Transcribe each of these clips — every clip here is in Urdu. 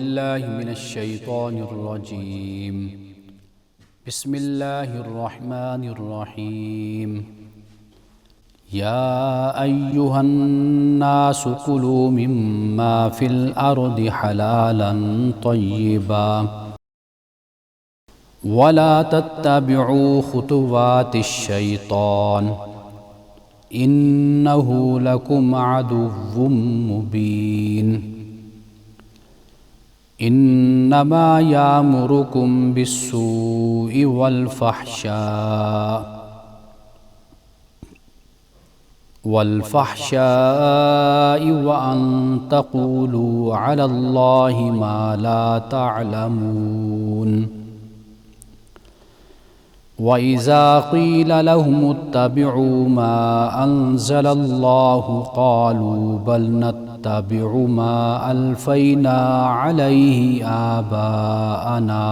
باللہ من الشیطان الرجیم بسم اللہ الرحمن الرحیم یا ایہا الناس کلوا مما فی الارض حلالا طیبا ولا تتبعوا خطوات الشیطان انہ لکم عدو مبین انما یامرکم بالسوء والفحشاء وان تقولوا علی اللہ ما لا تعلمون وَإِذَا قِيلَ لَهُمُ اتَّبِعُوا مَا أَنزَلَ اللَّهُ قَالُوا بَلْ نَتَّبِعُ مَا أَلْفَيْنَا عَلَيْهِ آبَاءَنَا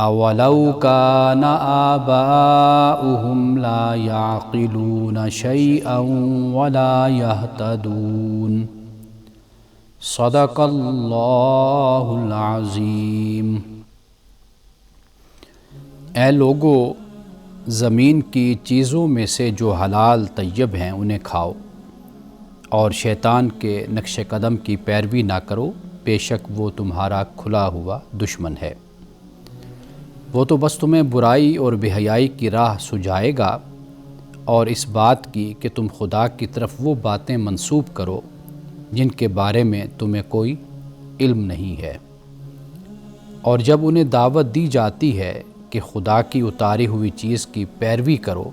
أَوَلَوْ كَانَ آبَاؤُهُمْ لَا يَعْقِلُونَ شَيْئًا وَلَا يَهْتَدُونَ صدق اللہ العظیم۔ اے لوگو، زمین کی چیزوں میں سے جو حلال طیب ہیں انہیں کھاؤ، اور شیطان کے نقش قدم کی پیروی نہ کرو، بے شک وہ تمہارا کھلا ہوا دشمن ہے۔ وہ تو بس تمہیں برائی اور بے حیائی کی راہ سجائے گا، اور اس بات کی کہ تم خدا کی طرف وہ باتیں منسوب کرو جن کے بارے میں تمہیں کوئی علم نہیں ہے۔ اور جب انہیں دعوت دی جاتی ہے کہ خدا کی اتاری ہوئی چیز کی پیروی کرو،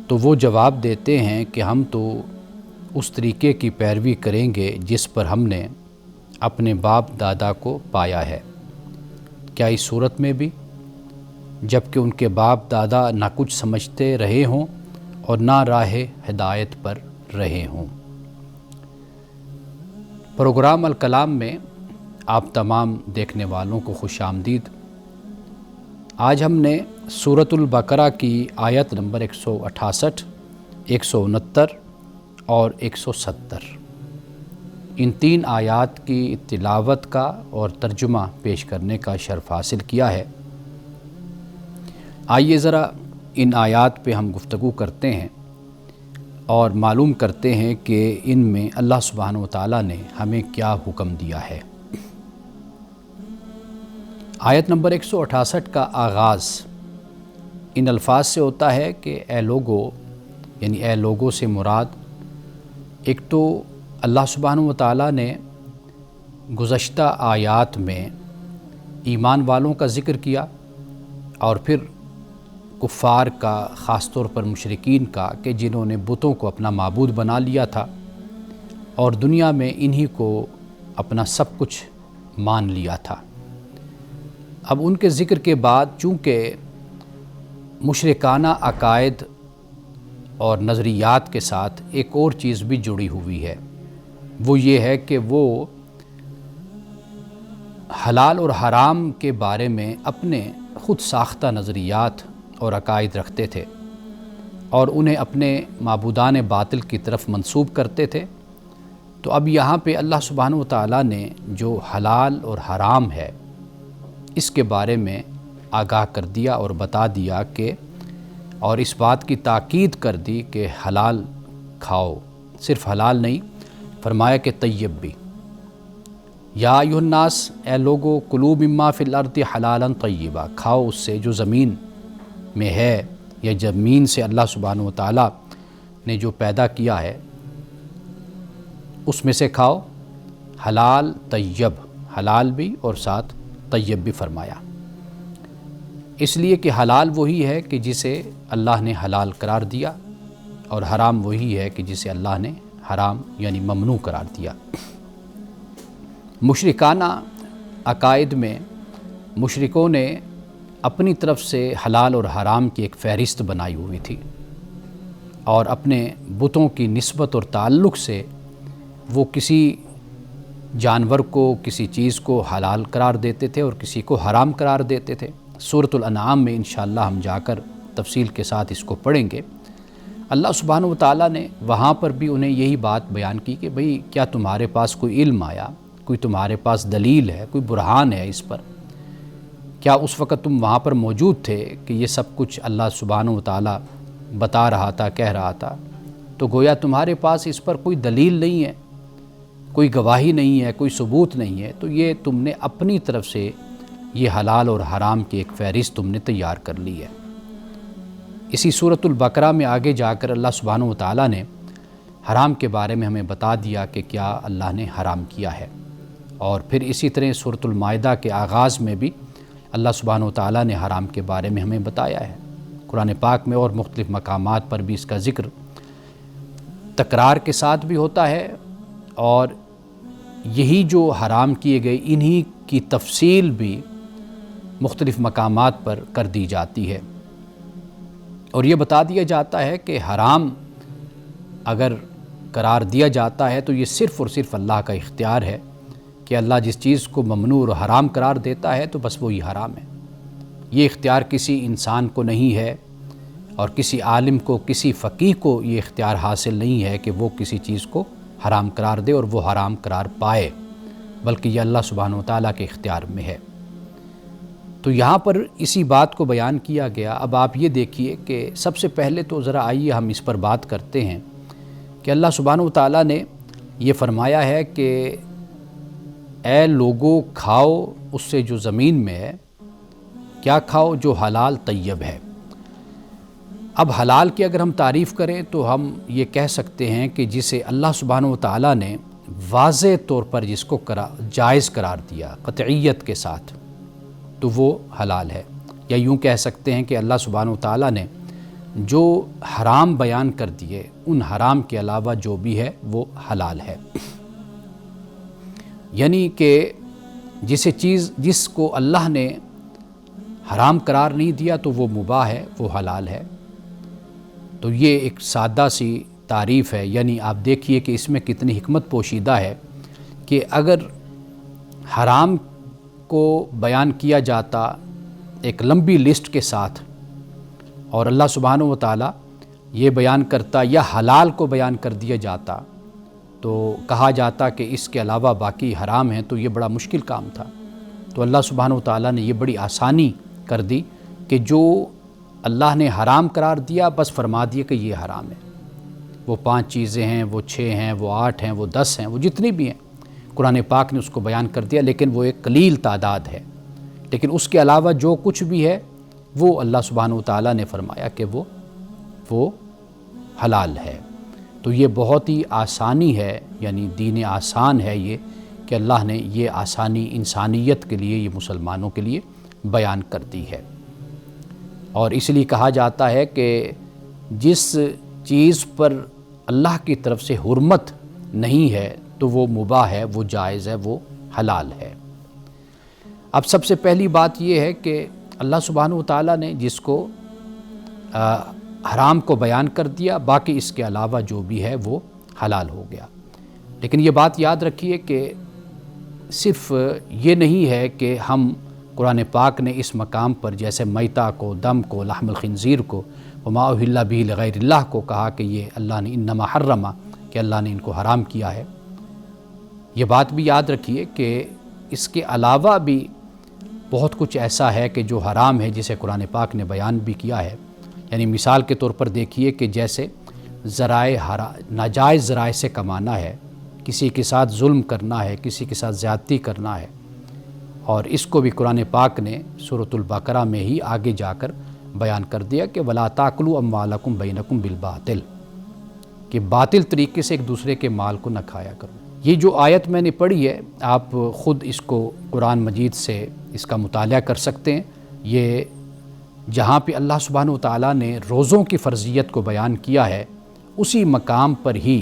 تو وہ جواب دیتے ہیں کہ ہم تو اس طریقے کی پیروی کریں گے جس پر ہم نے اپنے باپ دادا کو پایا ہے۔ کیا اس صورت میں بھی جب کہ ان کے باپ دادا نہ کچھ سمجھتے رہے ہوں اور نہ راہ ہدایت پر رہے ہوں۔ پروگرام الکلام میں آپ تمام دیکھنے والوں کو خوش آمدید۔ آج ہم نے سورۃ البقرہ کی آیت نمبر 168، 169 اور 170 ان 3 آیات کی تلاوت کا اور ترجمہ پیش کرنے کا شرف حاصل کیا ہے۔ آئیے ذرا ان آیات پہ ہم گفتگو کرتے ہیں اور معلوم کرتے ہیں کہ ان میں اللہ سبحانہ و تعالیٰ نے ہمیں کیا حکم دیا ہے۔ آیت نمبر 168 کا آغاز ان الفاظ سے ہوتا ہے کہ اے لوگو، یعنی اے لوگوں سے مراد ایک تو اللہ سبحانہ و تعالیٰ نے گزشتہ آیات میں ایمان والوں کا ذکر کیا، اور پھر کفار کا، خاص طور پر مشرکین کا، کہ جنہوں نے بتوں کو اپنا معبود بنا لیا تھا اور دنیا میں انہی کو اپنا سب کچھ مان لیا تھا۔ اب ان کے ذکر کے بعد چونکہ مشرکانہ عقائد اور نظریات کے ساتھ ایک اور چیز بھی جڑی ہوئی ہے، وہ یہ ہے کہ وہ حلال اور حرام کے بارے میں اپنے خود ساختہ نظریات اور عقائد رکھتے تھے، اور انہیں اپنے معبودان باطل کی طرف منسوب کرتے تھے۔ تو اب یہاں پہ اللہ سبحانہ و تعالیٰ نے جو حلال اور حرام ہے اس کے بارے میں آگاہ کر دیا اور بتا دیا کہ، اور اس بات کی تاکید کر دی کہ حلال کھاؤ، صرف حلال نہیں، فرمایا کہ طیب بھی۔ یا ایھا الناس، اے لوگو، کلوا مما فی الارض حلالا طیبا، کھاؤ اس سے جو زمین میں ہے، یا زمین سے اللہ سبحانہ و تعالیٰ نے جو پیدا کیا ہے اس میں سے کھاؤ، حلال طیب، حلال بھی اور ساتھ طیب بھی فرمایا، اس لیے کہ حلال وہی ہے کہ جسے اللہ نے حلال قرار دیا، اور حرام وہی ہے کہ جسے اللہ نے حرام یعنی ممنوع قرار دیا۔ مشرکانہ عقائد میں مشرکوں نے اپنی طرف سے حلال اور حرام کی ایک فہرست بنائی ہوئی تھی، اور اپنے بتوں کی نسبت اور تعلق سے وہ کسی جانور کو، کسی چیز کو حلال قرار دیتے تھے اور کسی کو حرام قرار دیتے تھے۔ سورۃ الانعام میں انشاءاللہ ہم جا کر تفصیل کے ساتھ اس کو پڑھیں گے۔ اللہ سبحانہ و تعالیٰ نے وہاں پر بھی انہیں یہی بات بیان کی کہ بھئی کیا تمہارے پاس کوئی علم آیا، کوئی تمہارے پاس دلیل ہے، کوئی برہان ہے اس پر؟ کیا اس وقت تم وہاں پر موجود تھے کہ یہ سب کچھ اللہ سبحانہ و تعالیٰ بتا رہا تھا، کہہ رہا تھا؟ تو گویا تمہارے پاس اس پر کوئی دلیل نہیں ہے، کوئی گواہی نہیں ہے، کوئی ثبوت نہیں ہے، تو یہ تم نے اپنی طرف سے یہ حلال اور حرام کی ایک فہرست تم نے تیار کر لی ہے۔ اسی سورۃ البقرہ میں آگے جا کر اللہ سبحانہ و تعالیٰ نے حرام کے بارے میں ہمیں بتا دیا کہ کیا اللہ نے حرام کیا ہے، اور پھر اسی طرح سورۃ المائدہ کے آغاز میں بھی اللہ سبحانہ و تعالیٰ نے حرام کے بارے میں ہمیں بتایا ہے۔ قرآن پاک میں اور مختلف مقامات پر بھی اس کا ذکر تکرار کے ساتھ بھی ہوتا ہے، اور یہی جو حرام کیے گئے انہی کی تفصیل بھی مختلف مقامات پر کر دی جاتی ہے، اور یہ بتا دیا جاتا ہے کہ حرام اگر قرار دیا جاتا ہے تو یہ صرف اور صرف اللہ کا اختیار ہے کہ اللہ جس چیز کو ممنوع اور حرام قرار دیتا ہے تو بس وہی حرام ہے۔ یہ اختیار کسی انسان کو نہیں ہے، اور کسی عالم کو، کسی فقیہ کو یہ اختیار حاصل نہیں ہے کہ وہ کسی چیز کو حرام قرار دے اور وہ حرام قرار پائے، بلکہ یہ اللہ سبحانہ و تعالیٰ کے اختیار میں ہے۔ تو یہاں پر اسی بات کو بیان کیا گیا۔ اب آپ یہ دیکھیے کہ سب سے پہلے تو ذرا آئیے ہم اس پر بات کرتے ہیں کہ اللہ سبحانہ و تعالیٰ نے یہ فرمایا ہے کہ اے لوگو کھاؤ اس سے جو زمین میں ہے، کیا کھاؤ؟ جو حلال طیب ہے۔ اب حلال کی اگر ہم تعریف کریں تو ہم یہ کہہ سکتے ہیں کہ جسے اللہ سبحانہ و تعالیٰ نے واضح طور پر جس کو جائز قرار دیا قطعیت کے ساتھ، تو وہ حلال ہے۔ یا یوں کہہ سکتے ہیں کہ اللہ سبحانہ و تعالیٰ نے جو حرام بیان کر دیے ان حرام کے علاوہ جو بھی ہے وہ حلال ہے، یعنی کہ جس کو اللہ نے حرام قرار نہیں دیا تو وہ مباح ہے، وہ حلال ہے۔ تو یہ ایک سادہ سی تعریف ہے، یعنی آپ دیکھیے کہ اس میں کتنی حکمت پوشیدہ ہے کہ اگر حرام کو بیان کیا جاتا ایک لمبی لسٹ کے ساتھ اور اللہ سبحانہ و تعالیٰ یہ بیان کرتا یا حلال کو بیان کر دیا جاتا تو کہا جاتا کہ اس کے علاوہ باقی حرام ہیں، تو یہ بڑا مشکل کام تھا۔ تو اللہ سبحانہ و تعالیٰ نے یہ بڑی آسانی کر دی کہ جو اللہ نے حرام قرار دیا بس فرما دیا کہ یہ حرام ہے۔ وہ 5 چیزیں ہیں، وہ 6 ہیں، وہ 8 ہیں، وہ 10 ہیں، وہ جتنی بھی ہیں قرآن پاک نے اس کو بیان کر دیا، لیکن وہ ایک قلیل تعداد ہے۔ لیکن اس کے علاوہ جو کچھ بھی ہے وہ اللہ سبحانہ و تعالیٰ نے فرمایا کہ وہ حلال ہے۔ تو یہ بہت ہی آسانی ہے، یعنی دین آسان ہے یہ کہ اللہ نے یہ آسانی انسانیت کے لیے، یہ مسلمانوں کے لیے بیان کر دی ہے۔ اور اس لیے کہا جاتا ہے کہ جس چیز پر اللہ کی طرف سے حرمت نہیں ہے تو وہ مباح ہے، وہ جائز ہے، وہ حلال ہے۔ اب سب سے پہلی بات یہ ہے کہ اللہ سبحانہ و تعالیٰ نے جس کو حرام کو بیان کر دیا، باقی اس کے علاوہ جو بھی ہے وہ حلال ہو گیا۔ لیکن یہ بات یاد رکھیے کہ صرف یہ نہیں ہے کہ ہم قرآن پاک نے اس مقام پر جیسے میتہ کو، دم کو، لحم الخنزیر کو، وما اہل بہ لغیر اللہ کو کہا کہ یہ اللہ نے انما حرم، کہ اللہ نے ان کو حرام کیا ہے۔ یہ بات بھی یاد رکھیے کہ اس کے علاوہ بھی بہت کچھ ایسا ہے کہ جو حرام ہے جسے قرآن پاک نے بیان بھی کیا ہے۔ یعنی مثال کے طور پر دیکھیے کہ جیسے ناجائز ذرائع سے کمانا ہے، کسی کے ساتھ ظلم کرنا ہے، کسی کے ساتھ زیادتی کرنا ہے، اور اس کو بھی قرآن پاک نے سورۃ البقرہ میں ہی آگے جا کر بیان کر دیا کہ وَلَا تَأْكُلُوا أَمْوَالَكُمْ بَيْنَكُمْ بِالْبَاطِلِ، کہ باطل طریقے سے ایک دوسرے کے مال کو نہ کھایا کرو۔ یہ جو آیت میں نے پڑھی ہے آپ خود اس کو قرآن مجید سے اس کا مطالعہ کر سکتے ہیں۔ یہ جہاں پہ اللہ سبحانہ و تعالیٰ نے روزوں کی فرضیت کو بیان کیا ہے اسی مقام پر ہی،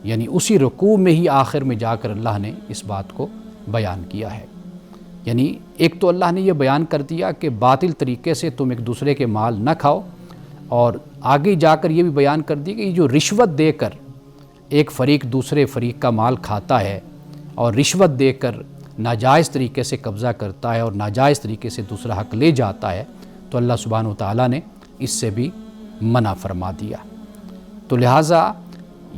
یعنی اسی رکوع میں ہی آخر میں جا کر اللہ نے اس بات کو بیان کیا ہے۔ یعنی ایک تو اللہ نے یہ بیان کر دیا کہ باطل طریقے سے تم ایک دوسرے کے مال نہ کھاؤ، اور آگے جا کر یہ بھی بیان کر دیا کہ یہ جو رشوت دے کر ایک فریق دوسرے فریق کا مال کھاتا ہے اور رشوت دے کر ناجائز طریقے سے قبضہ کرتا ہے اور ناجائز طریقے سے دوسرا حق لے جاتا ہے، تو اللہ سبحانہ و تعالیٰ نے اس سے بھی منع فرما دیا۔ تو لہٰذا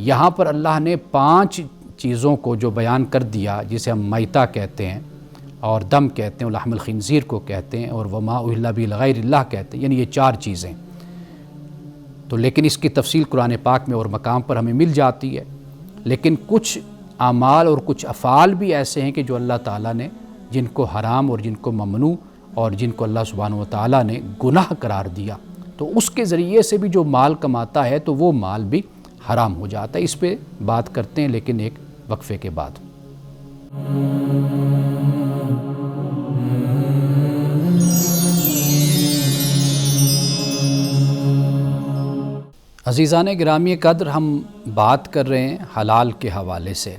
یہاں پر اللہ نے 5 چیزوں کو جو بیان کر دیا، جسے ہم میتہ کہتے ہیں اور دم کہتے ہیں، لحم الخنزیر کو کہتے ہیں، اور وما اہل به لغیر اللہ کہتے ہیں، یعنی یہ 4 چیزیں. تو لیکن اس کی تفصیل قرآن پاک میں اور مقام پر ہمیں مل جاتی ہے. لیکن کچھ اعمال اور کچھ افعال بھی ایسے ہیں کہ جو اللہ تعالیٰ نے جن کو حرام اور جن کو ممنوع اور جن کو اللہ سبحانہ و تعالیٰ نے گناہ قرار دیا، تو اس کے ذریعے سے بھی جو مال کماتا ہے تو وہ مال بھی حرام ہو جاتا ہے. اس پہ بات کرتے ہیں لیکن ایک وقفے کے بعد. عزیزان گرامی قدر، ہم بات کر رہے ہیں حلال کے حوالے سے.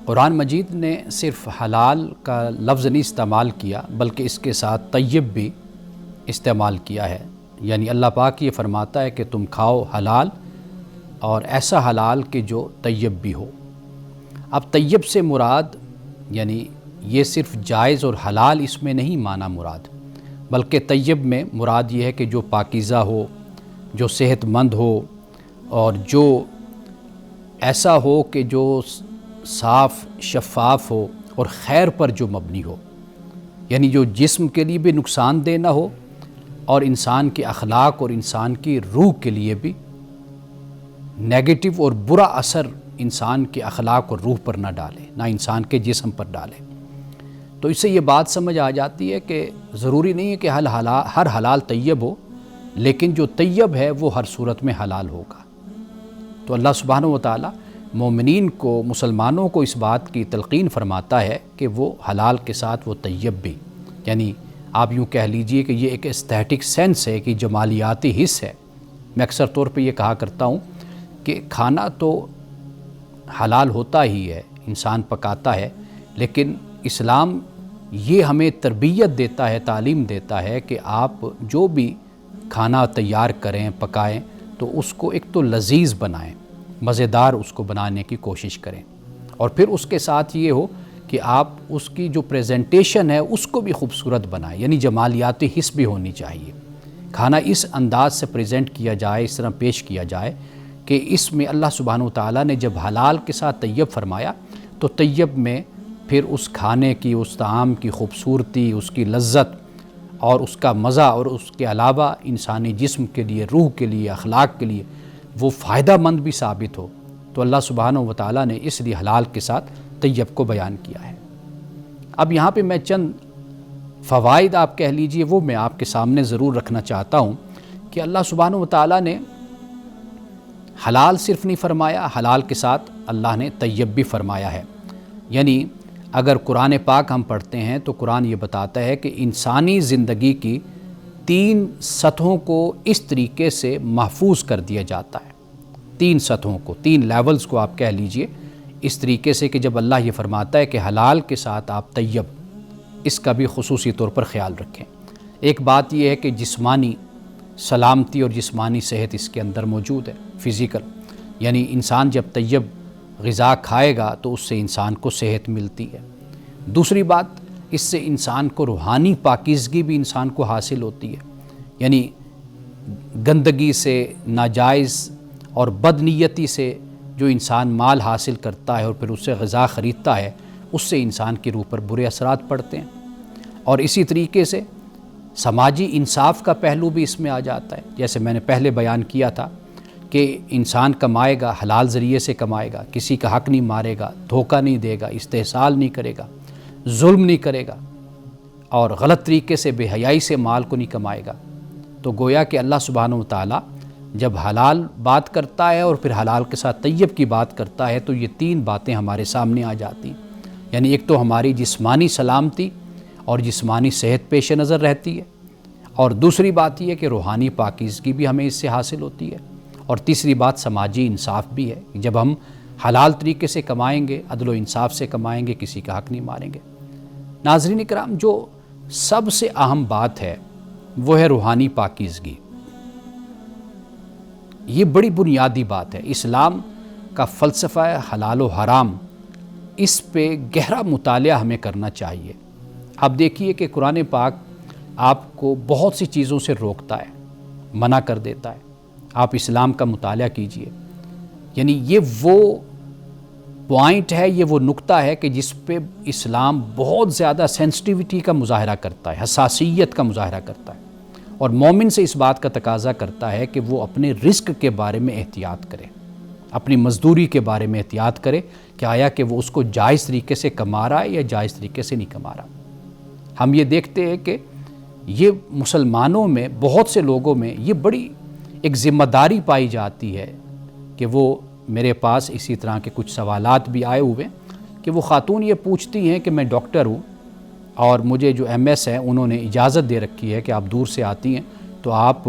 قرآن مجید نے صرف حلال کا لفظ نہیں استعمال کیا بلکہ اس کے ساتھ طیب بھی استعمال کیا ہے. یعنی اللہ پاک یہ فرماتا ہے کہ تم کھاؤ حلال، اور ایسا حلال کہ جو طیب بھی ہو. اب طیب سے مراد یعنی یہ صرف جائز اور حلال اس میں نہیں معنی مراد، بلکہ طیب میں مراد یہ ہے کہ جو پاکیزہ ہو، جو صحت مند ہو، اور جو ایسا ہو کہ جو صاف شفاف ہو اور خیر پر جو مبنی ہو. یعنی جو جسم کے لیے بھی نقصان دہ نہ ہو اور انسان کے اخلاق اور انسان کی روح کے لیے بھی نیگیٹو اور برا اثر انسان کے اخلاق اور روح پر نہ ڈالے، نہ انسان کے جسم پر ڈالے. تو اس سے یہ بات سمجھ آ جاتی ہے کہ ضروری نہیں ہے کہ ہر حلال طیب ہو، لیکن جو طیب ہے وہ ہر صورت میں حلال ہوگا. تو اللہ سبحانہ و تعالیٰ مومنین کو، مسلمانوں کو اس بات کی تلقین فرماتا ہے کہ وہ حلال کے ساتھ وہ طیب بھی، یعنی آپ یوں کہہ لیجئے کہ یہ ایک ایستھیٹک سینس ہے، کہ جمالیاتی حس ہے. میں اکثر طور پہ یہ کہا کرتا ہوں کہ کھانا تو حلال ہوتا ہی ہے، انسان پکاتا ہے، لیکن اسلام یہ ہمیں تربیت دیتا ہے، تعلیم دیتا ہے کہ آپ جو بھی کھانا تیار کریں، پکائیں، تو اس کو ایک تو لذیذ بنائیں، مزیدار اس کو بنانے کی کوشش کریں، اور پھر اس کے ساتھ یہ ہو کہ آپ اس کی جو پریزنٹیشن ہے اس کو بھی خوبصورت بنائیں. یعنی جمالیاتی حس بھی ہونی چاہیے. کھانا اس انداز سے پریزنٹ کیا جائے، اس طرح پیش کیا جائے کہ اس میں اللہ سبحانہ و تعالیٰ نے جب حلال کے ساتھ طیب فرمایا تو طیب میں پھر اس کھانے کی، اس طعام کی خوبصورتی، اس کی لذت اور اس کا مزہ، اور اس کے علاوہ انسانی جسم کے لیے، روح کے لیے، اخلاق کے لیے وہ فائدہ مند بھی ثابت ہو. تو اللہ سبحانہ و تعالیٰ نے اس لیے حلال کے ساتھ طیب کو بیان کیا ہے. اب یہاں پہ میں چند فوائد آپ کہہ لیجئے وہ میں آپ کے سامنے ضرور رکھنا چاہتا ہوں کہ اللہ سبحانہ و تعالیٰ نے حلال صرف نہیں فرمایا، حلال کے ساتھ اللہ نے طیب بھی فرمایا ہے. یعنی اگر قرآن پاک ہم پڑھتے ہیں تو قرآن یہ بتاتا ہے کہ انسانی زندگی کی 3 سطحوں کو اس طریقے سے محفوظ کر دیا جاتا ہے. 3 سطحوں کو، 3 لیولز کو آپ کہہ لیجئے اس طریقے سے کہ جب اللہ یہ فرماتا ہے کہ حلال کے ساتھ آپ طیب، اس کا بھی خصوصی طور پر خیال رکھیں. ایک بات یہ ہے کہ جسمانی سلامتی اور جسمانی صحت اس کے اندر موجود ہے، فزیکل. یعنی انسان جب طیب غذا کھائے گا تو اس سے انسان کو صحت ملتی ہے. دوسری بات، اس سے انسان کو روحانی پاکیزگی بھی انسان کو حاصل ہوتی ہے. یعنی گندگی سے، ناجائز اور بدنیتی سے جو انسان مال حاصل کرتا ہے اور پھر اس سے غذا خریدتا ہے، اس سے انسان کی روح پر برے اثرات پڑتے ہیں. اور اسی طریقے سے سماجی انصاف کا پہلو بھی اس میں آ جاتا ہے. جیسے میں نے پہلے بیان کیا تھا کہ انسان کمائے گا، حلال ذریعے سے کمائے گا، کسی کا حق نہیں مارے گا، دھوکہ نہیں دے گا، استحصال نہیں کرے گا، ظلم نہیں کرے گا، اور غلط طریقے سے، بے حیائی سے مال کو نہیں کمائے گا. تو گویا کہ اللہ سبحانہ و تعالیٰ جب حلال بات کرتا ہے اور پھر حلال کے ساتھ طیب کی بات کرتا ہے تو یہ 3 باتیں ہمارے سامنے آ جاتی. یعنی ایک تو ہماری جسمانی سلامتی اور جسمانی صحت پیش نظر رہتی ہے، اور دوسری بات یہ ہے کہ روحانی پاکیزگی بھی ہمیں اس سے حاصل ہوتی ہے، اور تیسری بات سماجی انصاف بھی ہے. جب ہم حلال طریقے سے کمائیں گے، عدل و انصاف سے کمائیں گے، کسی کا حق نہیں ماریں گے. ناظرین کرام، جو سب سے اہم بات ہے وہ ہے روحانی پاکیزگی. یہ بڑی بنیادی بات ہے. اسلام کا فلسفہ حلال و حرام، اس پہ گہرا مطالعہ ہمیں کرنا چاہیے. اب دیکھیے کہ قرآن پاک آپ کو بہت سی چیزوں سے روکتا ہے، منع کر دیتا ہے. آپ اسلام کا مطالعہ کیجئے. یعنی یہ وہ پوائنٹ ہے، یہ وہ نقطہ ہے کہ جس پہ اسلام بہت زیادہ سینسٹیوٹی کا مظاہرہ کرتا ہے، حساسیت کا مظاہرہ کرتا ہے، اور مومن سے اس بات کا تقاضا کرتا ہے کہ وہ اپنے رزق کے بارے میں احتیاط کرے، اپنی مزدوری کے بارے میں احتیاط کرے کہ آیا کہ وہ اس کو جائز طریقے سے کما رہا ہے یا جائز طریقے سے نہیں کما رہا. ہم یہ دیکھتے ہیں کہ یہ مسلمانوں میں بہت سے لوگوں میں یہ بڑی ایک ذمہ داری پائی جاتی ہے کہ وہ، میرے پاس اسی طرح کے کچھ سوالات بھی آئے ہوئے کہ وہ خاتون یہ پوچھتی ہیں کہ میں ڈاکٹر ہوں اور مجھے جو ایم ایس ہے انہوں نے اجازت دے رکھی ہے کہ آپ دور سے آتی ہیں تو آپ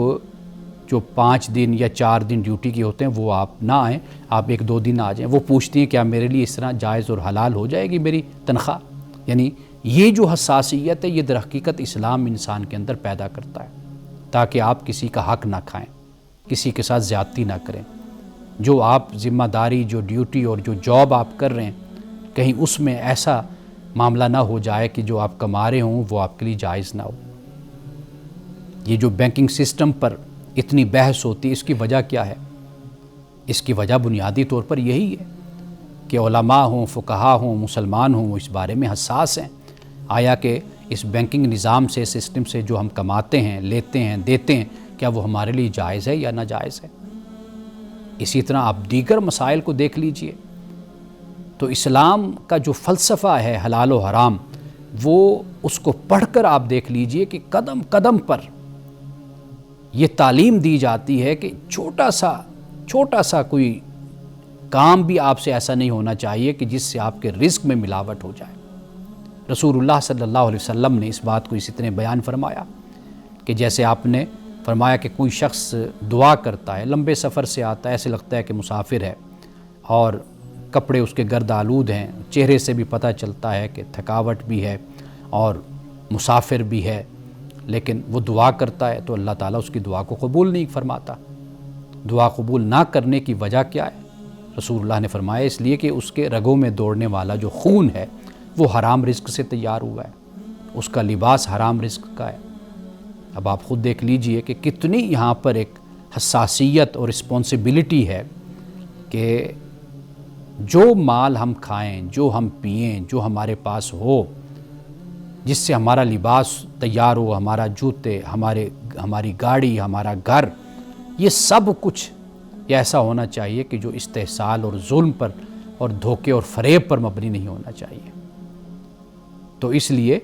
جو 5 دن یا 4 دن ڈیوٹی کے ہوتے ہیں وہ آپ نہ آئیں، آپ 1-2 دن آ جائیں. وہ پوچھتی ہیں کیا میرے لیے اس طرح جائز اور حلال ہو جائے گی میری تنخواہ؟ یعنی یہ جو حساسیت ہے یہ در حقیقت اسلام انسان کے اندر پیدا کرتا ہے تاکہ آپ کسی کا حق نہ کھائیں، کسی کے ساتھ زیادتی نہ کریں. جو آپ ذمہ داری، جو ڈیوٹی اور جو جاب آپ کر رہے ہیں، کہیں اس میں ایسا معاملہ نہ ہو جائے کہ جو آپ کما رہے ہوں وہ آپ کے لیے جائز نہ ہو. یہ جو بینکنگ سسٹم پر اتنی بحث ہوتی ہے، اس کی وجہ کیا ہے؟ اس کی وجہ بنیادی طور پر یہی ہے کہ علماء ہوں، فقہا ہوں، مسلمان ہوں، وہ اس بارے میں حساس ہیں. آیا کہ اس بینکنگ نظام سے، سسٹم سے جو ہم کماتے ہیں، لیتے ہیں، دیتے ہیں، کیا وہ ہمارے لیے جائز ہے یا ناجائز ہے؟ اسی طرح آپ دیگر مسائل کو دیکھ لیجئے تو اسلام کا جو فلسفہ ہے حلال و حرام، وہ اس کو پڑھ کر آپ دیکھ لیجئے کہ قدم قدم پر یہ تعلیم دی جاتی ہے کہ چھوٹا سا کوئی کام بھی آپ سے ایسا نہیں ہونا چاہیے کہ جس سے آپ کے رزق میں ملاوٹ ہو جائے. رسول اللہ صلی اللہ علیہ وسلم نے اس بات کو اسی طرح بیان فرمایا کہ جیسے آپ نے فرمایا کہ کوئی شخص دعا کرتا ہے، لمبے سفر سے آتا ہے، ایسے لگتا ہے کہ مسافر ہے اور کپڑے اس کے گرد آلود ہیں، چہرے سے بھی پتہ چلتا ہے کہ تھکاوٹ بھی ہے اور مسافر بھی ہے، لیکن وہ دعا کرتا ہے تو اللہ تعالیٰ اس کی دعا کو قبول نہیں فرماتا. دعا قبول نہ کرنے کی وجہ کیا ہے؟ رسول اللہ نے فرمایا اس لیے کہ اس کے رگوں میں دوڑنے والا جو خون ہے وہ حرام رزق سے تیار ہوا ہے، اس کا لباس حرام رزق کا ہے. اب آپ خود دیکھ لیجئے کہ کتنی یہاں پر ایک حساسیت اور رسپانسبلٹی ہے کہ جو مال ہم کھائیں، جو ہم پئیں، جو ہمارے پاس ہو، جس سے ہمارا لباس تیار ہو، ہمارا جوتے، ہماری گاڑی، ہمارا گھر، یہ سب کچھ یہ ایسا ہونا چاہیے کہ جو استحصال اور ظلم پر اور دھوکے اور فریب پر مبنی نہیں ہونا چاہیے. تو اس لیے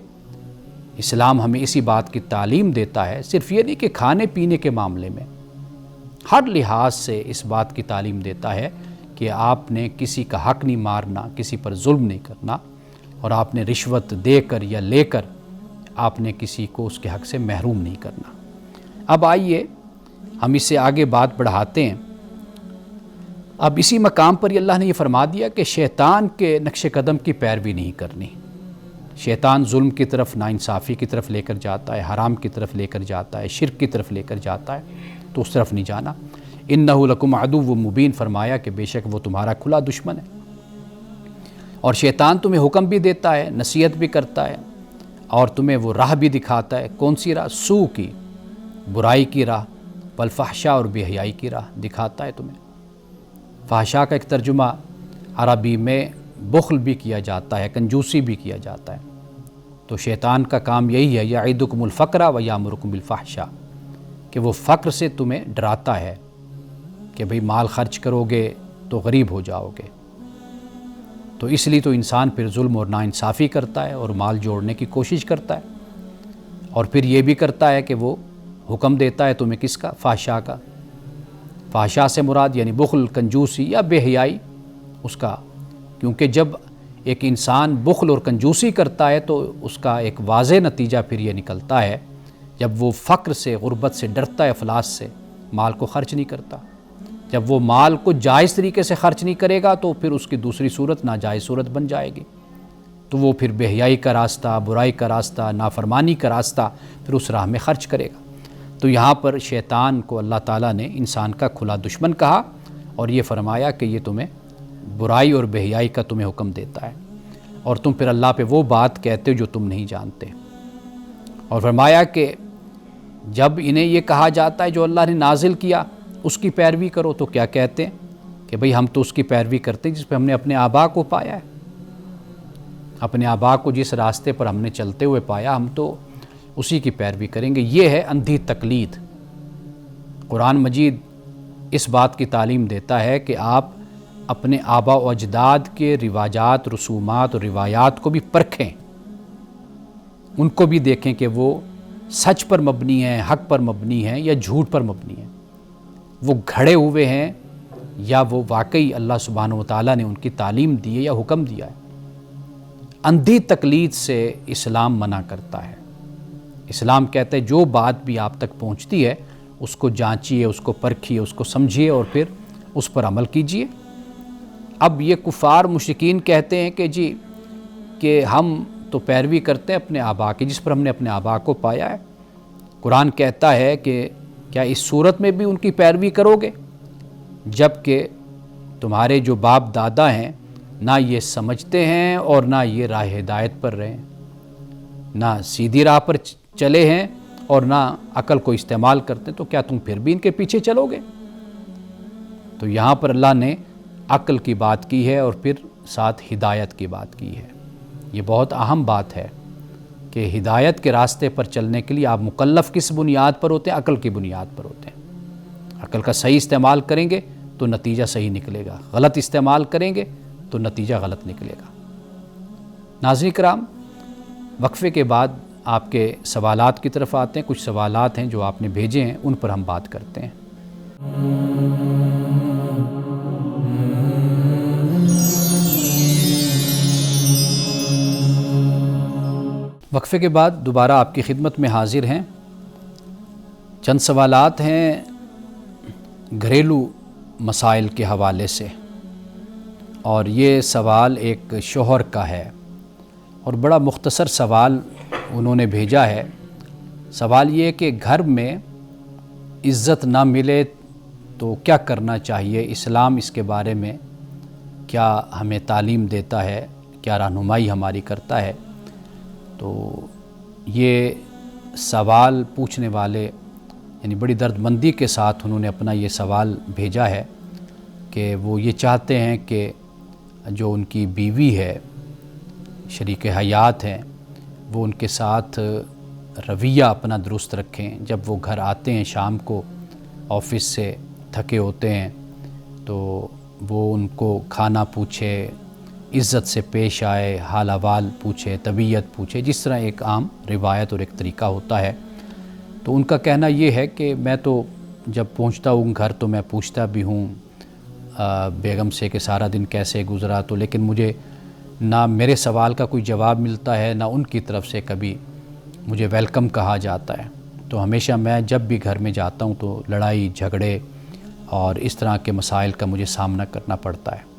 اسلام ہمیں اسی بات کی تعلیم دیتا ہے، صرف یہ نہیں کہ کھانے پینے کے معاملے میں، ہر لحاظ سے اس بات کی تعلیم دیتا ہے کہ آپ نے کسی کا حق نہیں مارنا، کسی پر ظلم نہیں کرنا، اور آپ نے رشوت دے کر یا لے کر آپ نے کسی کو اس کے حق سے محروم نہیں کرنا. اب آئیے ہم اس سے آگے بات بڑھاتے ہیں. اب اسی مقام پر اللہ نے یہ فرما دیا کہ شیطان کے نقش قدم کی پیروی نہیں کرنی. شیطان ظلم کی طرف، ناانصافی کی طرف لے کر جاتا ہے، حرام کی طرف لے کر جاتا ہے، شرک کی طرف لے کر جاتا ہے، تو اس طرف نہیں جانا. اِنَّهُ لَكُمْ عَدُوٌّ مُبِينٌ، فرمایا کہ بے شک وہ تمہارا کھلا دشمن ہے. اور شیطان تمہیں حکم بھی دیتا ہے، نصیحت بھی کرتا ہے، اور تمہیں وہ راہ بھی دکھاتا ہے. کون سی راہ؟ سوء کی، برائی کی راہ، والفحشاء، اور بے حیائی کی راہ دکھاتا ہے تمہیں. فحشاء کا ایک ترجمہ عربی میں بخل بھی کیا جاتا ہے، کنجوسی بھی کیا جاتا ہے. تو شیطان کا کام یہی ہے، یعدکم الفقر ویامرکم بالفحشاء، کہ وہ فقر سے تمہیں ڈراتا ہے کہ بھئی مال خرچ کرو گے تو غریب ہو جاؤ گے. تو اس لیے تو انسان پھر ظلم اور ناانصافی کرتا ہے اور مال جوڑنے کی کوشش کرتا ہے، اور پھر یہ بھی کرتا ہے کہ وہ حکم دیتا ہے تمہیں کس کا؟ فحشاء کا. فحشاء سے مراد یعنی بخل، کنجوسی یا بے حیائی اس کا، کیونکہ جب ایک انسان بخل اور کنجوسی کرتا ہے تو اس کا ایک واضح نتیجہ پھر یہ نکلتا ہے، جب وہ فقر سے، غربت سے ڈرتا ہے، افلاس سے، مال کو خرچ نہیں کرتا. جب وہ مال کو جائز طریقے سے خرچ نہیں کرے گا تو پھر اس کی دوسری صورت ناجائز صورت بن جائے گی. تو وہ پھر بے حیائی کا راستہ، برائی کا راستہ، نافرمانی کا راستہ پھر اس راہ میں خرچ کرے گا. تو یہاں پر شیطان کو اللہ تعالیٰ نے انسان کا کھلا دشمن کہا اور یہ فرمایا کہ یہ تمہیں برائی اور بے حیائی کا تمہیں حکم دیتا ہے، اور تم پھر اللہ پہ وہ بات کہتے ہو جو تم نہیں جانتے. اور فرمایا کہ جب انہیں یہ کہا جاتا ہے جو اللہ نے نازل کیا، اس کی پیروی کرو تو کیا کہتے ہیں کہ بھئی ہم تو اس کی پیروی کرتے ہیں جس پہ ہم نے اپنے آبا کو پایا ہے، اپنے آبا کو جس راستے پر ہم نے چلتے ہوئے پایا ہم تو اسی کی پیروی کریں گے۔ یہ ہے اندھی تقلید۔ قرآن مجید اس بات کی تعلیم دیتا ہے کہ آپ اپنے آبا و اجداد کے رواجات، رسومات اور روایات کو بھی پرکھیں، ان کو بھی دیکھیں کہ وہ سچ پر مبنی ہیں، حق پر مبنی ہیں یا جھوٹ پر مبنی ہیں، وہ گھڑے ہوئے ہیں یا وہ واقعی اللہ سبحانہ وتعالیٰ نے ان کی تعلیم دی ہے یا حکم دیا ہے۔ اندھی تقلید سے اسلام منع کرتا ہے۔ اسلام کہتا ہے جو بات بھی آپ تک پہنچتی ہے اس کو جانچیے، اس کو پرکھیے، اس کو سمجھیے اور پھر اس پر عمل کیجیے۔ اب یہ کفار مشرکین کہتے ہیں کہ جی کہ ہم تو پیروی کرتے ہیں اپنے آبا کی جس پر ہم نے اپنے آبا کو پایا ہے۔ قرآن کہتا ہے کہ کیا اس صورت میں بھی ان کی پیروی کرو گے جب کہ تمہارے جو باپ دادا ہیں نہ یہ سمجھتے ہیں اور نہ یہ راہ ہدایت پر رہے ہیں، نہ سیدھی راہ پر چلے ہیں اور نہ عقل کو استعمال کرتے، تو کیا تم پھر بھی ان کے پیچھے چلو گے؟ تو یہاں پر اللہ نے عقل کی بات کی ہے اور پھر ساتھ ہدایت کی بات کی ہے۔ یہ بہت اہم بات ہے کہ ہدایت کے راستے پر چلنے کے لیے آپ مکلف کس بنیاد پر ہوتے ہیں؟ عقل کی بنیاد پر ہوتے ہیں۔ عقل کا صحیح استعمال کریں گے تو نتیجہ صحیح نکلے گا، غلط استعمال کریں گے تو نتیجہ غلط نکلے گا۔ ناظرین کرام، وقفے کے بعد آپ کے سوالات کی طرف آتے ہیں۔ کچھ سوالات ہیں جو آپ نے بھیجے ہیں، ان پر ہم بات کرتے ہیں۔ وقفے کے بعد دوبارہ آپ کی خدمت میں حاضر ہیں۔ چند سوالات ہیں گھریلو مسائل کے حوالے سے، اور یہ سوال ایک شوہر کا ہے اور بڑا مختصر سوال انہوں نے بھیجا ہے۔ سوال یہ ہے کہ گھر میں عزت نہ ملے تو کیا کرنا چاہیے؟ اسلام اس کے بارے میں کیا ہمیں تعلیم دیتا ہے، کیا رہنمائی ہماری کرتا ہے؟ تو یہ سوال پوچھنے والے یعنی بڑی درد مندی کے ساتھ انہوں نے اپنا یہ سوال بھیجا ہے کہ وہ یہ چاہتے ہیں کہ جو ان کی بیوی ہے، شریک حیات ہیں، وہ ان کے ساتھ رویہ اپنا درست رکھیں۔ جب وہ گھر آتے ہیں شام کو آفس سے تھکے ہوتے ہیں تو وہ ان کو کھانا پوچھے، عزت سے پیش آئے، حال احوال پوچھے، طبیعت پوچھے، جس طرح ایک عام روایت اور ایک طریقہ ہوتا ہے۔ تو ان کا کہنا یہ ہے کہ میں تو جب پہنچتا ہوں گھر تو میں پوچھتا بھی ہوں بیگم سے کہ سارا دن کیسے گزرا، تو لیکن مجھے نہ میرے سوال کا کوئی جواب ملتا ہے نہ ان کی طرف سے کبھی مجھے ویلکم کہا جاتا ہے۔ تو ہمیشہ میں جب بھی گھر میں جاتا ہوں تو لڑائی جھگڑے اور اس طرح کے مسائل کا مجھے سامنا کرنا پڑتا ہے۔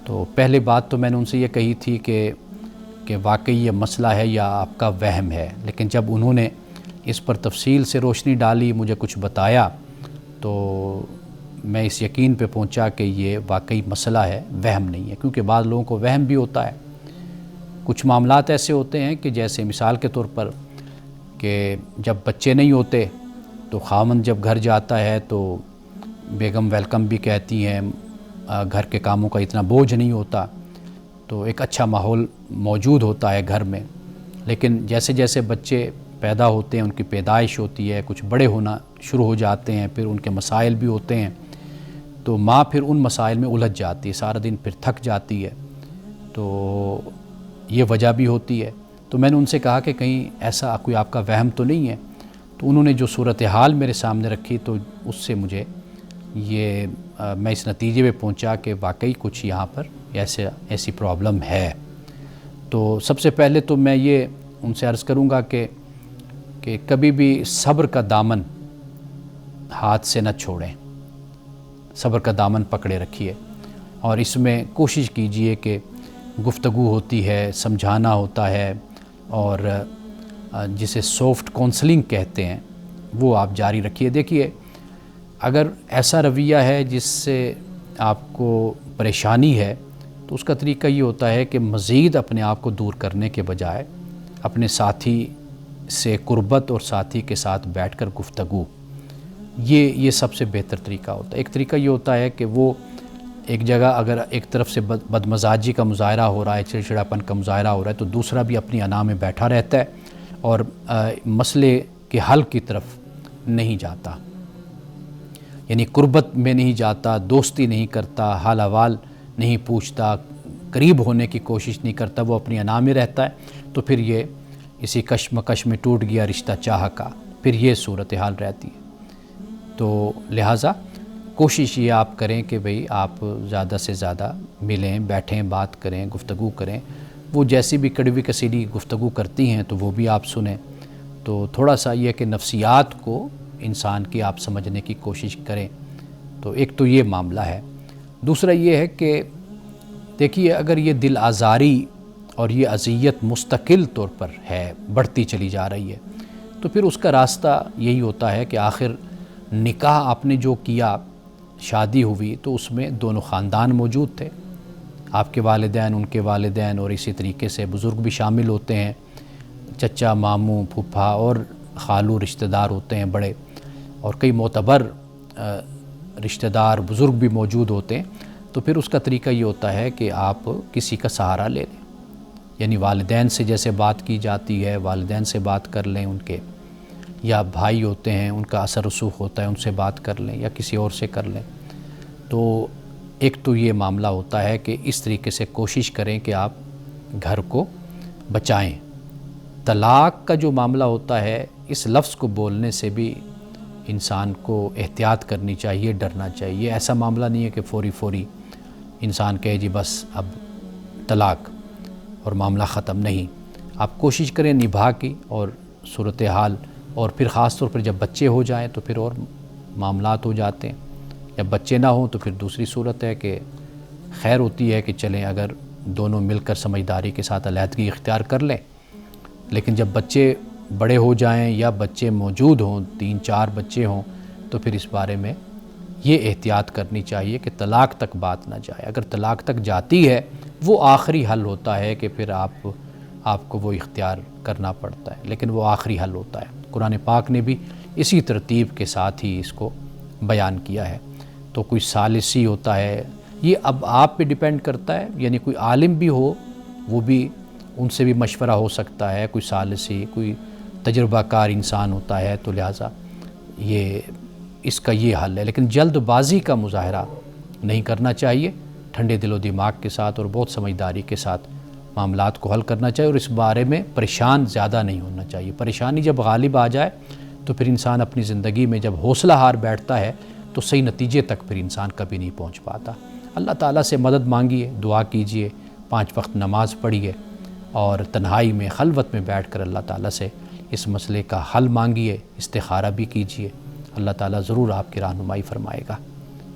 تو پہلے بات تو میں نے ان سے یہ کہی تھی کہ واقعی یہ مسئلہ ہے یا آپ کا وہم ہے، لیکن جب انہوں نے اس پر تفصیل سے روشنی ڈالی، مجھے کچھ بتایا، تو میں اس یقین پہ پہنچا کہ یہ واقعی مسئلہ ہے، وہم نہیں ہے۔ کیونکہ بعض لوگوں کو وہم بھی ہوتا ہے۔ کچھ معاملات ایسے ہوتے ہیں کہ جیسے مثال کے طور پر کہ جب بچے نہیں ہوتے تو خاوند جب گھر جاتا ہے تو بیگم ویلکم بھی کہتی ہیں، گھر کے کاموں کا اتنا بوجھ نہیں ہوتا، تو ایک اچھا ماحول موجود ہوتا ہے گھر میں۔ لیکن جیسے جیسے بچے پیدا ہوتے ہیں، ان کی پیدائش ہوتی ہے، کچھ بڑے ہونا شروع ہو جاتے ہیں، پھر ان کے مسائل بھی ہوتے ہیں، تو ماں پھر ان مسائل میں الجھ جاتی ہے، سارا دن پھر تھک جاتی ہے، تو یہ وجہ بھی ہوتی ہے۔ تو میں نے ان سے کہا کہ کہیں ایسا کوئی آپ کا وہم تو نہیں ہے؟ تو انہوں نے جو صورتحال میرے سامنے رکھی تو اس سے مجھے میں اس نتیجے پہ پہنچا کہ واقعی کچھ یہاں پر ایسی پرابلم ہے۔ تو سب سے پہلے تو میں یہ ان سے عرض کروں گا کہ کبھی بھی صبر کا دامن ہاتھ سے نہ چھوڑیں، صبر کا دامن پکڑے رکھیے، اور اس میں کوشش کیجئے کہ گفتگو ہوتی ہے، سمجھانا ہوتا ہے، اور جسے سافٹ کونسلنگ کہتے ہیں وہ آپ جاری رکھیے۔ دیکھیے، اگر ایسا رویہ ہے جس سے آپ کو پریشانی ہے تو اس کا طریقہ یہ ہوتا ہے کہ مزید اپنے آپ کو دور کرنے کے بجائے اپنے ساتھی سے قربت اور ساتھی کے ساتھ بیٹھ کر گفتگو، یہ سب سے بہتر طریقہ ہوتا ہے۔ ایک طریقہ یہ ہوتا ہے کہ وہ ایک جگہ اگر ایک طرف سے بدمزاجی کا مظاہرہ ہو رہا ہے، چڑچڑاپن کا مظاہرہ ہو رہا ہے، تو دوسرا بھی اپنی انا میں بیٹھا رہتا ہے اور مسئلے کے حل کی طرف نہیں جاتا، یعنی قربت میں نہیں جاتا، دوستی نہیں کرتا، حال احوال نہیں پوچھتا، قریب ہونے کی کوشش نہیں کرتا، وہ اپنی انا میں رہتا ہے۔ تو پھر یہ اسی کشمکش میں ٹوٹ گیا رشتہ چاہ کا، پھر یہ صورتحال رہتی ہے۔ تو لہٰذا کوشش یہ آپ کریں کہ بھئی آپ زیادہ سے زیادہ ملیں، بیٹھیں، بات کریں، گفتگو کریں۔ وہ جیسی بھی کڑوی کسیلی گفتگو کرتی ہیں تو وہ بھی آپ سنیں۔ تو تھوڑا سا یہ کہ نفسیات کو انسان کی آپ سمجھنے کی کوشش کریں۔ تو ایک تو یہ معاملہ ہے۔ دوسرا یہ ہے کہ دیکھیے اگر یہ دل آزاری اور یہ اذیت مستقل طور پر ہے، بڑھتی چلی جا رہی ہے، تو پھر اس کا راستہ یہی ہوتا ہے کہ آخر نکاح آپ نے جو کیا، شادی ہوئی، تو اس میں دونوں خاندان موجود تھے، آپ کے والدین، ان کے والدین، اور اسی طریقے سے بزرگ بھی شامل ہوتے ہیں، چچا، ماموں، پھوپھا اور خالو رشتہ دار ہوتے ہیں بڑے، اور کئی معتبر رشتہ دار بزرگ بھی موجود ہوتے ہیں۔ تو پھر اس کا طریقہ یہ ہوتا ہے کہ آپ کسی کا سہارا لے لیں، یعنی والدین سے جیسے بات کی جاتی ہے، والدین سے بات کر لیں ان کے، یا بھائی ہوتے ہیں ان کا اثر رسوخ ہوتا ہے، ان سے بات کر لیں، یا کسی اور سے کر لیں۔ تو ایک تو یہ معاملہ ہوتا ہے کہ اس طریقے سے کوشش کریں کہ آپ گھر کو بچائیں۔ طلاق کا جو معاملہ ہوتا ہے، اس لفظ کو بولنے سے بھی انسان کو احتیاط کرنی چاہیے، ڈرنا چاہیے۔ ایسا معاملہ نہیں ہے کہ فوری انسان کہے جی بس اب طلاق اور معاملہ ختم، نہیں۔ آپ کوشش کریں نبھا کی، اور صورتحال، اور پھر خاص طور پر جب بچے ہو جائیں تو پھر اور معاملات ہو جاتے ہیں۔ جب بچے نہ ہوں تو پھر دوسری صورت ہے کہ خیر ہوتی ہے کہ چلیں اگر دونوں مل کر سمجھداری کے ساتھ علیحدگی اختیار کر لیں، لیکن جب بچے بڑے ہو جائیں یا بچے موجود ہوں، 3-4 بچے ہوں، تو پھر اس بارے میں یہ احتیاط کرنی چاہیے کہ طلاق تک بات نہ جائے۔ اگر طلاق تک جاتی ہے، وہ آخری حل ہوتا ہے کہ پھر آپ کو وہ اختیار کرنا پڑتا ہے، لیکن وہ آخری حل ہوتا ہے۔ قرآن پاک نے بھی اسی ترتیب کے ساتھ ہی اس کو بیان کیا ہے۔ تو کوئی ثالثی ہوتا ہے، یہ اب آپ پہ ڈیپینڈ کرتا ہے، یعنی کوئی عالم بھی ہو، وہ بھی ان سے بھی مشورہ ہو سکتا ہے، کوئی ثالثی، کوئی تجربہ کار انسان ہوتا ہے، تو لہٰذا اس کا یہ حل ہے۔ لیکن جلد بازی کا مظاہرہ نہیں کرنا چاہیے، ٹھنڈے دل و دماغ کے ساتھ اور بہت سمجھداری کے ساتھ معاملات کو حل کرنا چاہیے، اور اس بارے میں پریشان زیادہ نہیں ہونا چاہیے۔ پریشانی جب غالب آ جائے تو پھر انسان اپنی زندگی میں جب حوصلہ ہار بیٹھتا ہے تو صحیح نتیجے تک پھر انسان کبھی نہیں پہنچ پاتا۔ اللہ تعالیٰ سے مدد مانگیے، دعا کیجیے، 5 وقت نماز پڑھیے، اور تنہائی میں خلوت میں بیٹھ کر اللہ تعالیٰ سے اس مسئلے کا حل مانگیے، استخارہ بھی کیجیے۔ اللہ تعالیٰ ضرور آپ کی رہنمائی فرمائے گا۔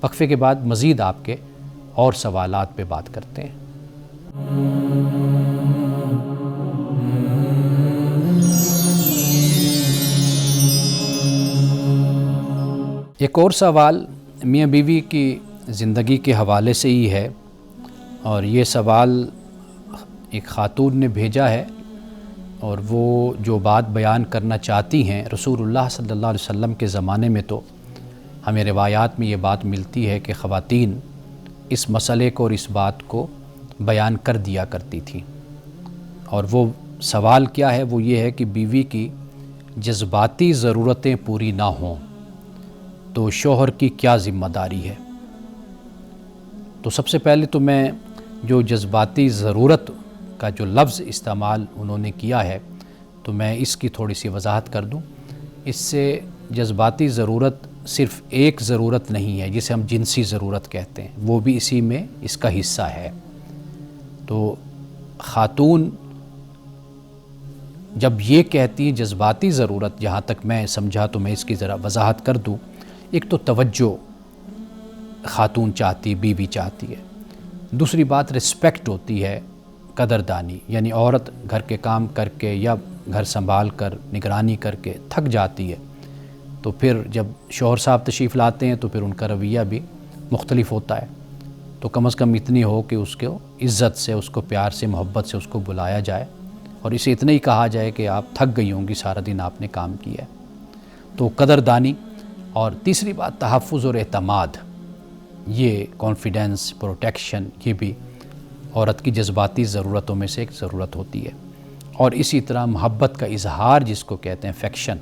وقفے کے بعد مزید آپ کے اور سوالات پہ بات کرتے ہیں۔ ایک اور سوال میاں بیوی کی زندگی کے حوالے سے ہی ہے، اور یہ سوال ایک خاتون نے بھیجا ہے، اور وہ جو بات بیان کرنا چاہتی ہیں، رسول اللہ صلی اللہ علیہ وسلم کے زمانے میں تو ہمیں روایات میں یہ بات ملتی ہے کہ خواتین اس مسئلے کو اور اس بات کو بیان کر دیا کرتی تھیں، اور وہ سوال کیا ہے، وہ یہ ہے کہ بیوی کی جذباتی ضرورتیں پوری نہ ہوں تو شوہر کی کیا ذمہ داری ہے؟ تو سب سے پہلے تو میں جو جذباتی ضرورت کا جو لفظ استعمال انہوں نے کیا ہے، تو میں اس کی تھوڑی سی وضاحت کر دوں۔ اس سے جذباتی ضرورت صرف ایک ضرورت نہیں ہے جسے ہم جنسی ضرورت کہتے ہیں، وہ بھی اسی میں اس کا حصہ ہے۔ تو خاتون جب یہ کہتی ہیں جذباتی ضرورت، جہاں تک میں سمجھا تو میں اس کی ذرا وضاحت کر دوں۔ ایک تو توجہ خاتون چاہتی، بیوی چاہتی ہے۔ دوسری بات رسپیکٹ ہوتی ہے، قدردانی، یعنی عورت گھر کے کام کر کے یا گھر سنبھال کر نگرانی کر کے تھک جاتی ہے، تو پھر جب شوہر صاحب تشریف لاتے ہیں تو پھر ان کا رویہ بھی مختلف ہوتا ہے۔ تو کم از کم اتنی ہو کہ اس کو عزت سے، اس کو پیار سے، محبت سے اس کو بلایا جائے، اور اسے اتنا ہی کہا جائے کہ آپ تھک گئی ہوں گی، سارا دن آپ نے کام کیا ہے۔ تو قدردانی اور تیسری بات تحفظ اور اعتماد، یہ کانفیڈنس، پروٹیکشن، یہ بھی عورت کی جذباتی ضرورتوں میں سے ایک ضرورت ہوتی ہے۔ اور اسی طرح محبت کا اظہار جس کو کہتے ہیں افیکشن،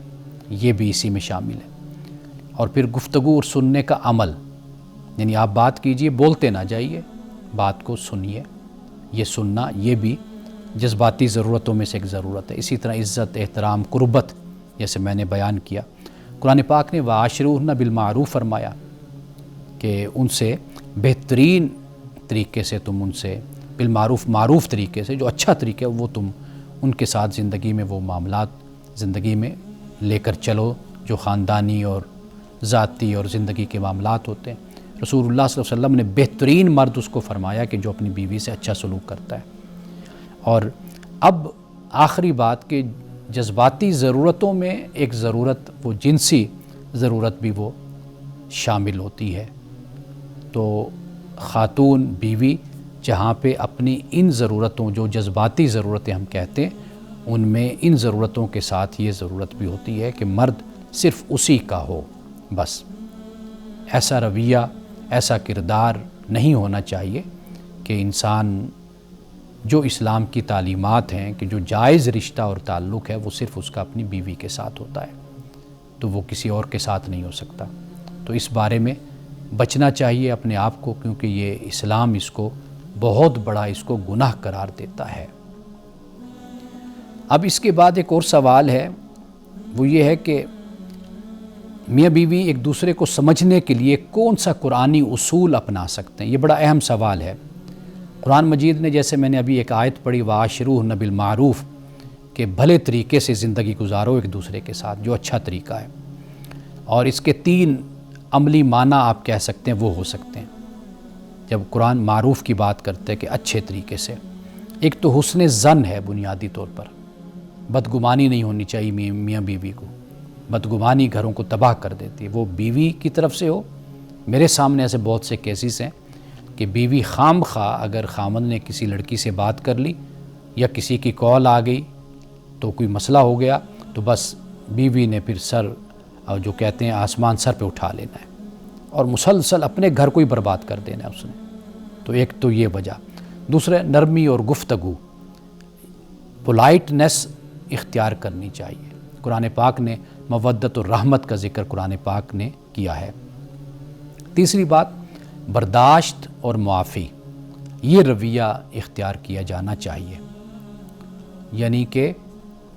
یہ بھی اسی میں شامل ہے۔ اور پھر گفتگو اور سننے کا عمل، یعنی آپ بات کیجئے، بولتے نہ جائیے، بات کو سنیے، یہ سننا یہ بھی جذباتی ضرورتوں میں سے ایک ضرورت ہے۔ اسی طرح عزت، احترام، قربت، جیسے میں نے بیان کیا، قرآن پاک نے وَعَاشِرُوهُنَّ بِالْمَعْرُوفِ فرمایا کہ ان سے بہترین طریقے سے تم ان سے بالمعروف، معروف طریقے سے، جو اچھا طریقہ ہے وہ تم ان کے ساتھ زندگی میں وہ معاملات زندگی میں لے کر چلو جو خاندانی اور ذاتی اور زندگی کے معاملات ہوتے ہیں۔ رسول اللہ صلی اللہ علیہ وسلم نے بہترین مرد اس کو فرمایا کہ جو اپنی بیوی سے اچھا سلوک کرتا ہے۔ اور اب آخری بات کہ جذباتی ضرورتوں میں ایک ضرورت وہ جنسی ضرورت بھی وہ شامل ہوتی ہے۔ تو خاتون بیوی جہاں پہ اپنی ان ضرورتوں، جو جذباتی ضرورتیں ہم کہتے ہیں، ان میں ان ضرورتوں کے ساتھ یہ ضرورت بھی ہوتی ہے کہ مرد صرف اسی کا ہو، بس ایسا رویہ، ایسا کردار نہیں ہونا چاہیے کہ انسان جو اسلام کی تعلیمات ہیں کہ جو جائز رشتہ اور تعلق ہے وہ صرف اس کا اپنی بیوی کے ساتھ ہوتا ہے، تو وہ کسی اور کے ساتھ نہیں ہو سکتا۔ تو اس بارے میں بچنا چاہیے اپنے آپ کو، کیونکہ یہ اسلام اس کو بہت بڑا اس کو گناہ قرار دیتا ہے۔ اب اس کے بعد ایک اور سوال ہے، وہ یہ ہے کہ میاں بیوی ایک دوسرے کو سمجھنے کے لیے کون سا قرآنی اصول اپنا سکتے ہیں؟ یہ بڑا اہم سوال ہے۔ قرآن مجید نے، جیسے میں نے ابھی ایک آیت پڑھی وَعَاشِرُوهُنَّ بِالْمَعْرُوفِ، کہ بھلے طریقے سے زندگی گزارو ایک دوسرے کے ساتھ، جو اچھا طریقہ ہے، اور اس کے 3 عملی معنی آپ کہہ سکتے ہیں وہ ہو سکتے ہیں جب قرآن معروف کی بات کرتے ہیں کہ اچھے طریقے سے۔ ایک تو حسن ظن ہے، بنیادی طور پر بدگمانی نہیں ہونی چاہیے میاں بیوی کو، بدگمانی گھروں کو تباہ کر دیتی ہے، وہ بیوی کی طرف سے ہو۔ میرے سامنے ایسے بہت سے کیسز ہیں کہ بیوی خام خواہ اگر خامند نے کسی لڑکی سے بات کر لی یا کسی کی کال آ گئی تو کوئی مسئلہ ہو گیا، تو بس بیوی نے پھر سر، جو کہتے ہیں آسمان سر پہ اٹھا لینا ہے اور مسلسل اپنے گھر کو ہی برباد کر دینا ہے اس نے۔ تو ایک تو یہ وجہ۔ دوسرے، نرمی اور گفتگو، پولائٹنس اختیار کرنی چاہیے۔ قرآن پاک نے مودت اور رحمت کا ذکر قرآن پاک نے کیا ہے۔ تیسری بات، برداشت اور معافی، یہ رویہ اختیار کیا جانا چاہیے، یعنی کہ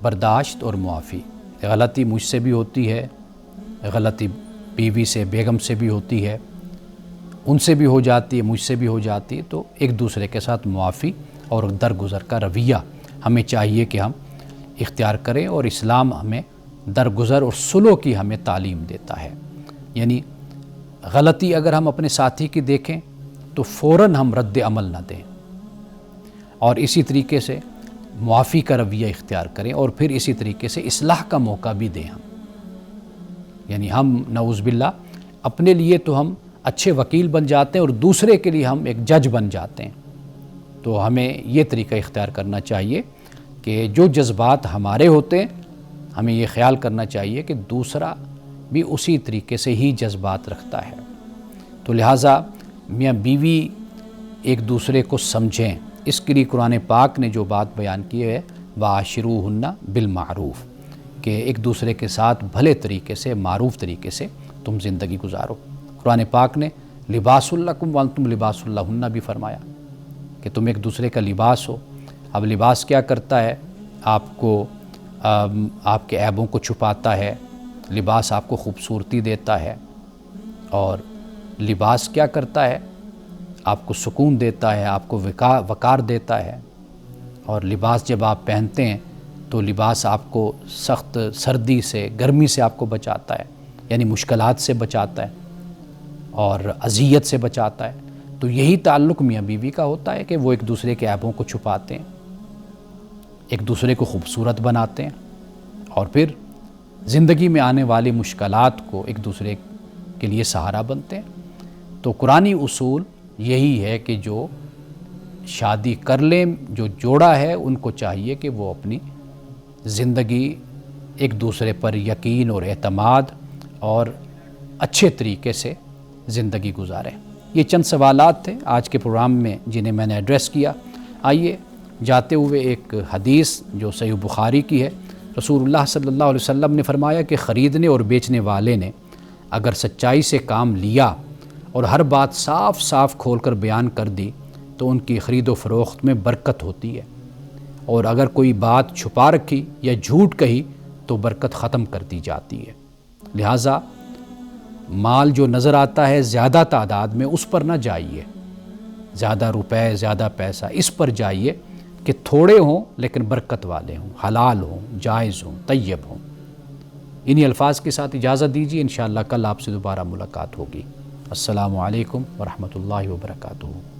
برداشت اور معافی۔ غلطی مجھ سے بھی ہوتی ہے، غلطی بیوی سے، بیگم سے بھی ہوتی ہے، ان سے بھی ہو جاتی ہے، مجھ سے بھی ہو جاتی ہے، تو ایک دوسرے کے ساتھ معافی اور درگزر کا رویہ ہمیں چاہیے کہ ہم اختیار کریں، اور اسلام ہمیں درگزر اور صلح کی ہمیں تعلیم دیتا ہے۔ یعنی غلطی اگر ہم اپنے ساتھی کی دیکھیں تو فوراً ہم رد عمل نہ دیں، اور اسی طریقے سے معافی کا رویہ اختیار کریں، اور پھر اسی طریقے سے اصلاح کا موقع بھی دیں ہم۔ یعنی ہم نعوذ باللہ اپنے لیے تو ہم اچھے وکیل بن جاتے ہیں اور دوسرے کے لیے ہم ایک جج بن جاتے ہیں۔ تو ہمیں یہ طریقہ اختیار کرنا چاہیے کہ جو جذبات ہمارے ہوتے ہیں ہمیں یہ خیال کرنا چاہیے کہ دوسرا بھی اسی طریقے سے ہی جذبات رکھتا ہے۔ تو لہٰذا میاں بیوی ایک دوسرے کو سمجھیں، اس کے لیے قرآن پاک نے جو بات بیان کی ہے وَعَاشِرُوهُنَّ بِالْمَعْرُوفِ، کہ ایک دوسرے کے ساتھ بھلے طریقے سے، معروف طریقے سے تم زندگی گزارو۔ قرآن پاک نے لباس لکم وانتم لباس لہن بھی فرمایا کہ تم ایک دوسرے کا لباس ہو۔ اب لباس کیا کرتا ہے؟ آپ کو آپ کے عیبوں کو چھپاتا ہے، لباس آپ کو خوبصورتی دیتا ہے، اور لباس کیا کرتا ہے؟ آپ کو سکون دیتا ہے، آپ کو وقار دیتا ہے۔ اور لباس جب آپ پہنتے ہیں تو لباس آپ کو سخت سردی سے، گرمی سے آپ کو بچاتا ہے، یعنی مشکلات سے بچاتا ہے اور اذیت سے بچاتا ہے۔ تو یہی تعلق میاں بیوی کا ہوتا ہے کہ وہ ایک دوسرے کے عیبوں کو چھپاتے ہیں، ایک دوسرے کو خوبصورت بناتے ہیں، اور پھر زندگی میں آنے والی مشکلات کو ایک دوسرے کے لیے سہارا بنتے ہیں۔ تو قرآنی اصول یہی ہے کہ جو شادی کر لیں، جو جوڑا ہے، ان کو چاہیے کہ وہ اپنی زندگی ایک دوسرے پر یقین اور اعتماد اور اچھے طریقے سے زندگی گزاریں۔ یہ چند سوالات تھے آج کے پروگرام میں جنہیں میں نے ایڈریس کیا۔ آئیے جاتے ہوئے ایک حدیث جو صحیح بخاری کی ہے، رسول اللہ صلی اللہ علیہ وسلم نے فرمایا کہ خریدنے اور بیچنے والے نے اگر سچائی سے کام لیا اور ہر بات صاف صاف کھول کر بیان کر دی تو ان کی خرید و فروخت میں برکت ہوتی ہے، اور اگر کوئی بات چھپا رکھی یا جھوٹ کہی تو برکت ختم کر دی جاتی ہے۔ لہٰذا مال جو نظر آتا ہے زیادہ تعداد میں اس پر نہ جائیے، زیادہ روپے زیادہ پیسہ اس پر جائیے کہ تھوڑے ہوں لیکن برکت والے ہوں، حلال ہوں، جائز ہوں، طیب ہوں۔ انہی الفاظ کے ساتھ اجازت دیجیے، انشاءاللہ کل آپ سے دوبارہ ملاقات ہوگی۔ السلام علیکم ورحمۃ اللہ وبرکاتہ۔